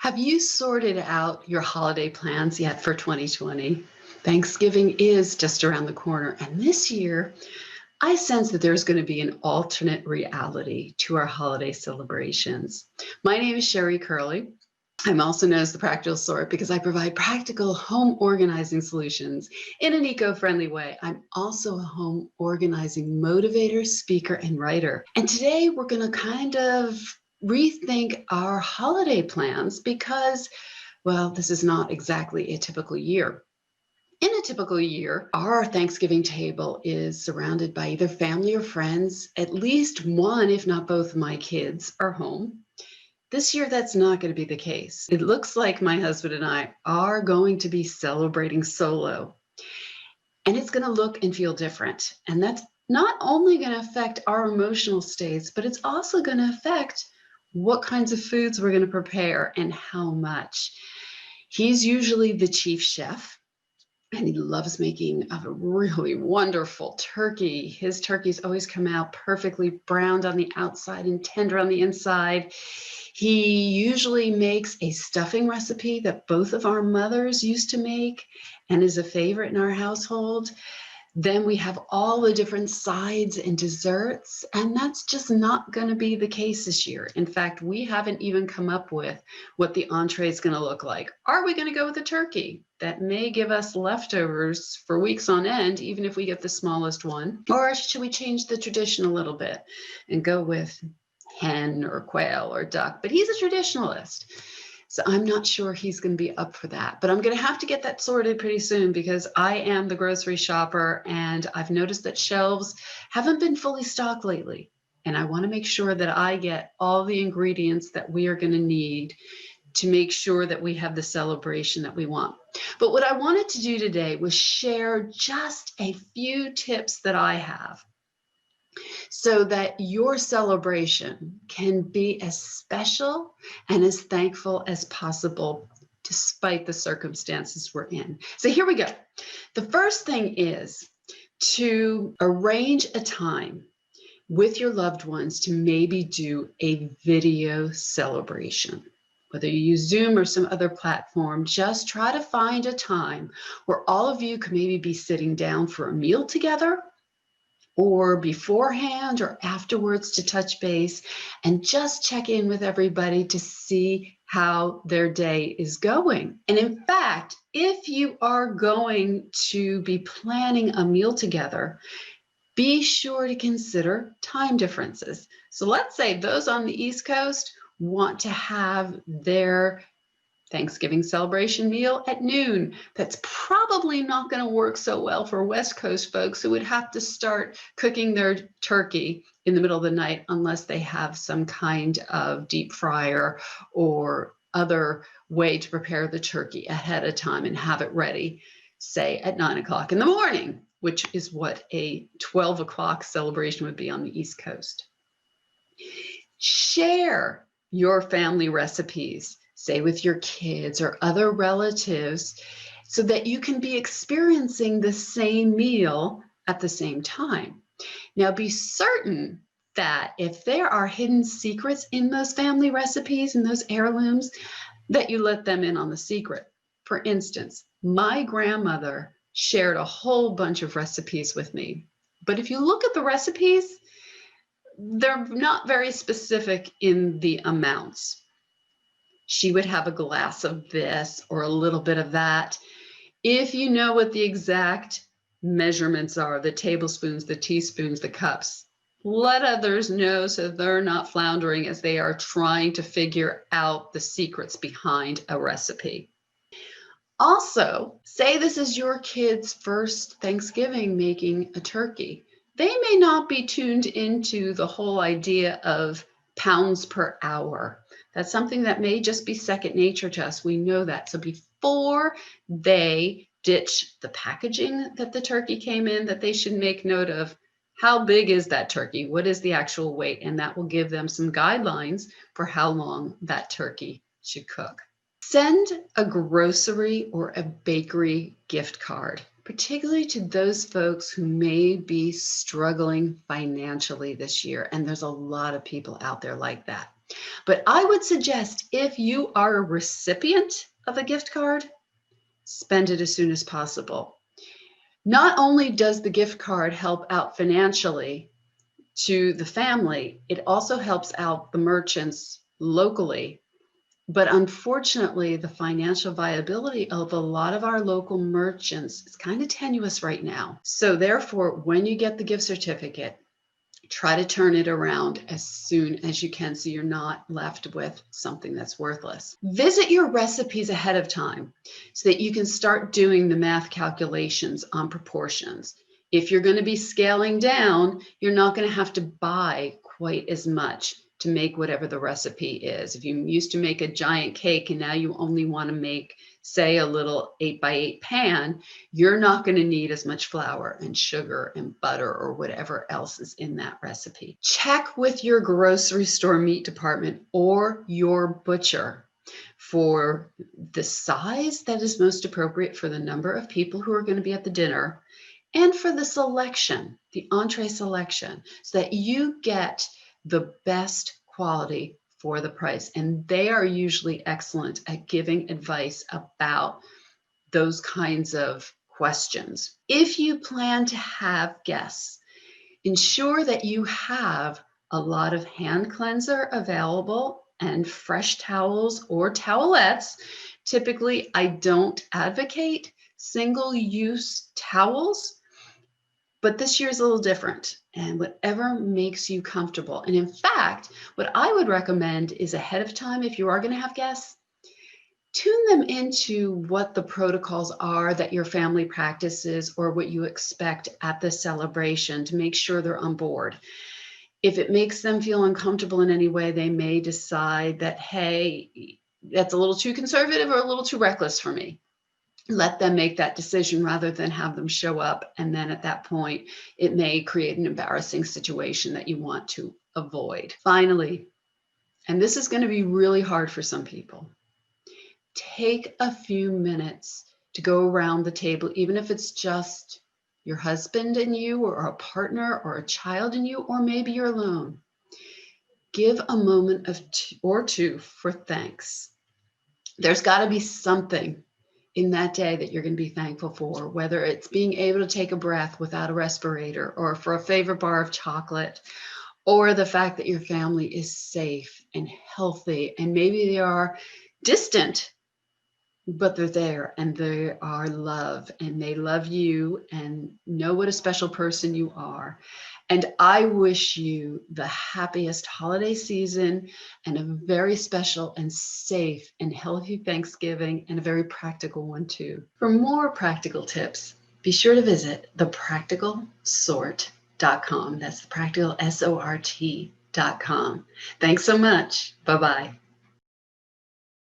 Have you sorted out your holiday plans yet for 2020? Thanksgiving is just around the corner, and this year I sense that there's going to be an alternate reality to our holiday celebrations. My name is Sherry Curley. I'm also known as the Practical Sort because I provide practical home organizing solutions in an eco-friendly way. I'm also a home organizing motivator, speaker, and writer. And today we're going to kind of rethink our holiday plans because, well, this is not exactly a typical year. In a typical year, our Thanksgiving table is surrounded by either family or friends. At least one, if not both, of my kids are home. This year, that's not going to be the case. It looks like my husband and I are going to be celebrating solo, and it's going to look and feel different. And that's not only going to affect our emotional states, but it's also going to affect what kinds of foods we're going to prepare and how much. He's usually the chief chef, and he loves making a really wonderful turkey. His turkeys always come out perfectly browned on the outside and tender on the inside. He usually makes a stuffing recipe that both of our mothers used to make and is a favorite in our household. Then we have all the different sides and desserts, and that's just not going to be the case this year. In fact, we haven't even come up with what the entree is going to look like. Are we going to go with a turkey? That may give us leftovers for weeks on end, even if we get the smallest one. Or should we change the tradition a little bit and go with hen or quail or duck? But he's a traditionalist, so I'm not sure he's going to be up for that. But I'm going to have to get that sorted pretty soon because I am the grocery shopper and I've noticed that shelves haven't been fully stocked lately. And I want to make sure that I get all the ingredients that we are going to need to make sure that we have the celebration that we want. But what I wanted to do today was share just a few tips that I have so that your celebration can be as special and as thankful as possible despite the circumstances we're in. So here we go. The first thing is to arrange a time with your loved ones to maybe do a video celebration. Whether you use Zoom or some other platform, just try to find a time where all of you can maybe be sitting down for a meal together, or beforehand or afterwards to touch base and just check in with everybody to see how their day is going. And in fact, if you are going to be planning a meal together, be sure to consider time differences. So let's say those on the East Coast want to have their Thanksgiving celebration meal at noon. That's probably not going to work so well for West Coast folks who would have to start cooking their turkey in the middle of the night unless they have some kind of deep fryer or other way to prepare the turkey ahead of time and have it ready, say at 9 o'clock in the morning, which is what a 12 o'clock celebration would be on the East Coast. Share your family recipes, say with your kids or other relatives, so that you can be experiencing the same meal at the same time. Now, be certain that if there are hidden secrets in those family recipes and those heirlooms, that you let them in on the secret. For instance, my grandmother shared a whole bunch of recipes with me. But if you look at the recipes, they're not very specific in the amounts. She would have a glass of this or a little bit of that. If you know what the exact measurements are, the tablespoons, the teaspoons, the cups, let others know so they're not floundering as they are trying to figure out the secrets behind a recipe. Also, say this is your kid's first Thanksgiving making a turkey. They may not be tuned into the whole idea of pounds per hour. That's something that may just be second nature to us. We know that. So before they ditch the packaging that the turkey came in, that they should make note of how big is that turkey? What is the actual weight? And that will give them some guidelines for how long that turkey should cook. Send a grocery or a bakery gift card, particularly to those folks who may be struggling financially this year. And there's a lot of people out there like that. But I would suggest if you are a recipient of a gift card, spend it as soon as possible. Not only does the gift card help out financially to the family, it also helps out the merchants locally. But unfortunately, the financial viability of a lot of our local merchants is kind of tenuous right now. So therefore, when you get the gift certificate, try to turn it around as soon as you can so you're not left with something that's worthless. Visit your recipes ahead of time so that you can start doing the math calculations on proportions. If you're going to be scaling down, you're not going to have to buy quite as much to make whatever the recipe is. If you used to make a giant cake and now you only want to make, say, a little 8x8 pan, you're not going to need as much flour and sugar and butter or whatever else is in that recipe. Check with your grocery store meat department or your butcher for the size that is most appropriate for the number of people who are going to be at the dinner and for the selection, the entree selection, so that you get the best quality for the price. And they are usually excellent at giving advice about those kinds of questions. If you plan to have guests, ensure that you have a lot of hand cleanser available and fresh towels or towelettes. Typically, I don't advocate single-use towels, but this year is a little different, and whatever makes you comfortable. And in fact, what I would recommend is ahead of time, if you are going to have guests, tune them into what the protocols are that your family practices or what you expect at the celebration to make sure they're on board. If it makes them feel uncomfortable in any way, they may decide that, hey, that's a little too conservative or a little too reckless for me. Let them make that decision rather than have them show up. And then at that point, it may create an embarrassing situation that you want to avoid. Finally, and this is going to be really hard for some people, take a few minutes to go around the table, even if it's just your husband and you, or a partner, or a child and you, or maybe you're alone. Give a moment of two for thanks. There's got to be something in that day that you're going to be thankful for, whether it's being able to take a breath without a respirator, or for a favorite bar of chocolate, or the fact that your family is safe and healthy, and maybe they are distant, but they're there and they are love and they love you and know what a special person you are. And I wish you the happiest holiday season and a very special and safe and healthy Thanksgiving, and a very practical one too. For more practical tips, be sure to visit thepracticalsort.com. That's the practical SORT.com. Thanks so much. Bye-bye.